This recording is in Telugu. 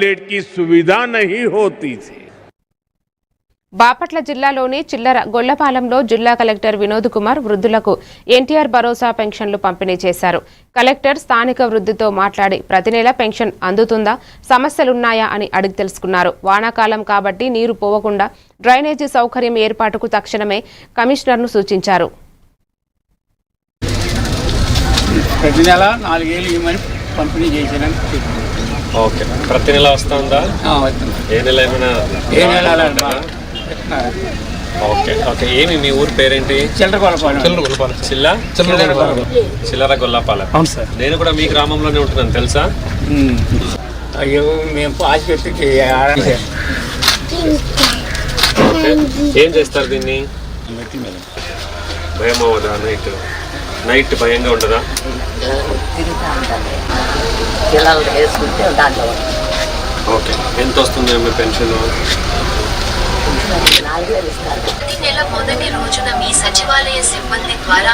की सुविधा नहीं होती थी। బాపట్ల జిల్లాలోని చిల్లర గొల్లపాలెంలో జిల్లా కలెక్టర్ వినోద్ కుమార్ వృద్ధులకు ఎన్టీఆర్ భరోసా పెన్షన్లు పంపిణీ చేశారు. కలెక్టర్ స్థానిక వృద్ధులతో మాట్లాడి ప్రతి నెల పెన్షన్ అందుతుందా, సమస్యలున్నాయా అని అడిగి తెలుసుకున్నారు. వానాకాలం కాబట్టి నీరు పోవకుండా డ్రైనేజీ సౌకర్యం ఏర్పాటుకు తక్షణమే కమిషనర్ను సూచించారు. ప్రతి నెల 4 ఏళ్ళు ఇవ్వమని పంపిణీ చేసేదానికి. ఓకే, ప్రతి నెల వస్తుందా? ఏ నెల ఏమైనా? ఏ నెల? Okay okay. ఏమి మీ ఊరు పేరేంటి? చిల్లర గొల్లపాలెం. చిల్లర గొల్లపాలెం. అవును సార్. నేను కూడా మీ గ్రామంలోనే ఉంటున్నాను, తెలుసా? అయ్యో, మేము పాస్ పెట్టి ఏం చేస్తారు దీన్ని? భయం అవ్వదా? నైట్ భయంగా ఉండదా? ఓకే, ఎంత వస్తుంది మీ పెన్షన్? ప్రతి నెల మొదటి రోజున మీ సచివాలయ సిబ్బంది ద్వారా